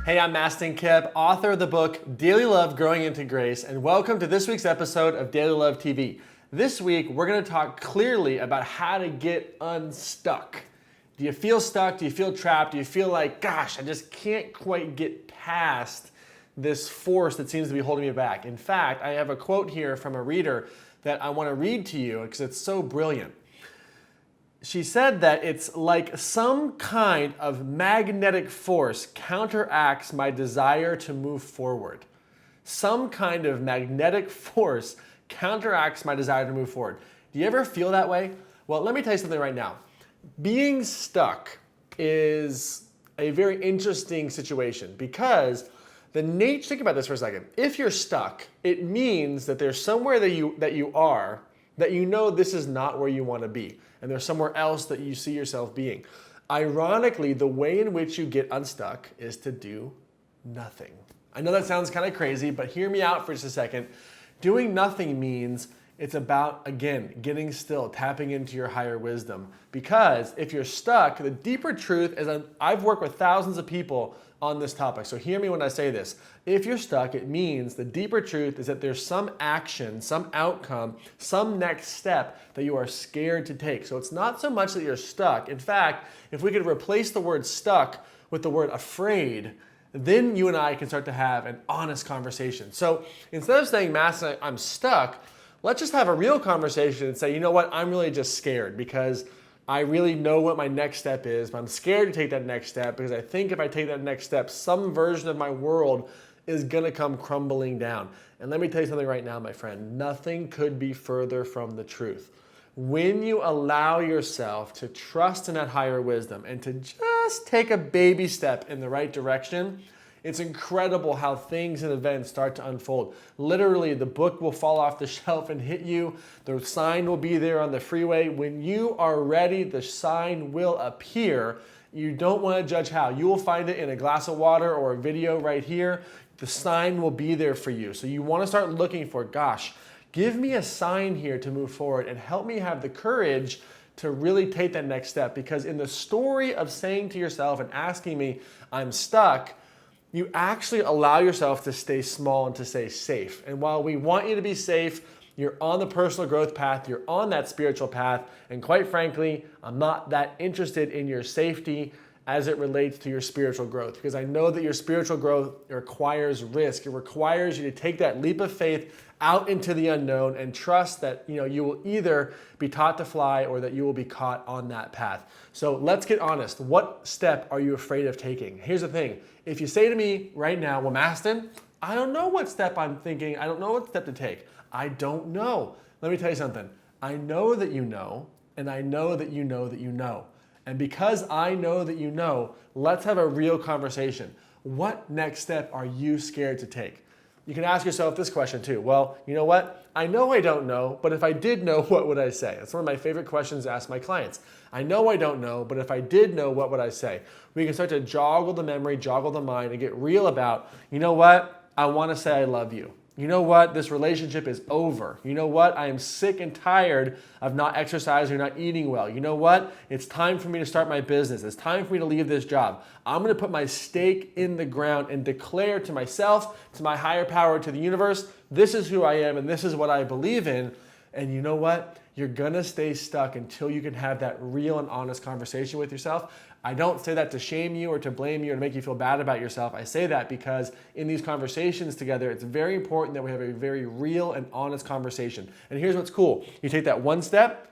Hey, I'm Mastin Kipp, author of the book Daily Love Growing into Grace, and welcome to this week's episode of Daily Love TV. This week, we're going to talk clearly about how to get unstuck. Do you feel stuck? Do you feel trapped? Do you feel like, gosh, I just can't quite get past this force that seems to be holding me back? In fact, I have a quote here from a reader that I want to read to you because it's so brilliant. She said that it's like some kind of magnetic force counteracts my desire to move forward. Some kind of magnetic force counteracts my desire to move forward. Do you ever feel that way? Well, let me tell you something right now. Being stuck is a very interesting situation because think about this for a second. If you're stuck, it means that there's somewhere that you are that you know this is not where you want to be, and there's somewhere else that you see yourself being. Ironically, the way in which you get unstuck is to do nothing. I know that sounds kind of crazy, but hear me out for just a second. Doing nothing means it's about, again, getting still, tapping into your higher wisdom. Because if you're stuck, the deeper truth is, I've worked with thousands of people on this topic, so hear me when I say this. If you're stuck, it means the deeper truth is that there's some action, some outcome, some next step that you are scared to take. So it's not so much that you're stuck. In fact, if we could replace the word stuck with the word afraid, then you and I can start to have an honest conversation. So instead of saying, Master, I'm stuck, let's just have a real conversation and say, you know what, I'm really just scared because I really know what my next step is, but I'm scared to take that next step because I think if I take that next step, some version of my world is gonna come crumbling down. And let me tell you something right now, my friend, nothing could be further from the truth. When you allow yourself to trust in that higher wisdom and to just take a baby step in the right direction, it's incredible how things and events start to unfold. Literally, the book will fall off the shelf and hit you. The sign will be there on the freeway. When you are ready, the sign will appear. You don't want to judge how. You will find it in a glass of water or a video right here. The sign will be there for you. So you want to start looking for, gosh, give me a sign here to move forward and help me have the courage to really take that next step. Because in the story of saying to yourself and asking me, I'm stuck, you actually allow yourself to stay small and to stay safe. And while we want you to be safe, you're on the personal growth path, you're on that spiritual path, and quite frankly, I'm not that interested in your safety as it relates to your spiritual growth, because I know that your spiritual growth requires risk. It requires you to take that leap of faith out into the unknown and trust that you will either be taught to fly or that you will be caught on that path. So let's get honest. What step are you afraid of taking? Here's the thing. If you say to me right now, well, Mastin, I don't know what step I'm thinking. I don't know what step to take. I don't know. Let me tell you something. I know that you know, and I know that you know that you know. And because I know that you know, let's have a real conversation. What next step are you scared to take? You can ask yourself this question too. Well, you know what? I know I don't know, but if I did know, what would I say? That's one of my favorite questions to ask my clients. I know I don't know, but if I did know, what would I say? We can start to joggle the memory, joggle the mind, and get real about, you know what? I want to say I love you. You know what? This relationship is over. You know what? I am sick and tired of not exercising or not eating well. You know what? It's time for me to start my business. It's time for me to leave this job. I'm going to put my stake in the ground and declare to myself, to my higher power, to the universe, this is who I am and this is what I believe in. And you know what? You're going to stay stuck until you can have that real and honest conversation with yourself. I don't say that to shame you or to blame you or to make you feel bad about yourself. I say that because in these conversations together, it's very important that we have a very real and honest conversation. And here's what's cool. You take that one step,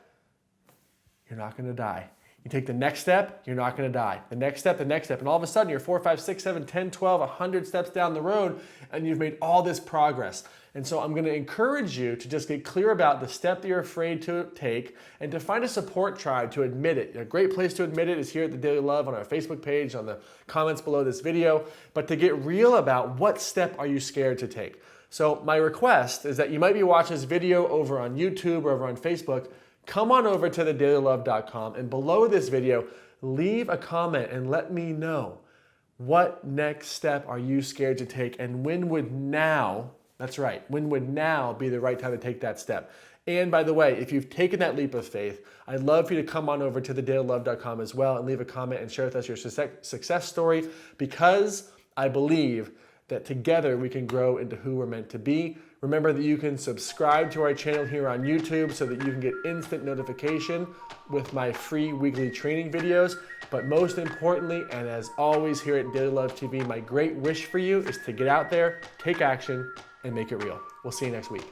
you're not going to die. You take the next step, you're not going to die. The next step, and all of a sudden you're 4, 5, 6, 7, 10, 12, 100 steps down the road and you've made all this progress. And so I'm going to encourage you to just get clear about the step that you're afraid to take and to find a support tribe to admit it. A great place to admit it is here at the Daily Love on our Facebook page, on the comments below this video, but to get real about what step are you scared to take. So my request is that you might be watching this video over on YouTube or over on Facebook. Come on over to thedailylove.com and below this video, leave a comment and let me know what next step are you scared to take and when would now, that's right, when would now be the right time to take that step? And by the way, if you've taken that leap of faith, I'd love for you to come on over to thedailylove.com as well and leave a comment and share with us your success story because I believe that together we can grow into who we're meant to be. Remember that you can subscribe to our channel here on YouTube so that you can get instant notification with my free weekly training videos. But most importantly, and as always here at Daily Love TV, my great wish for you is to get out there, take action, and make it real. We'll see you next week.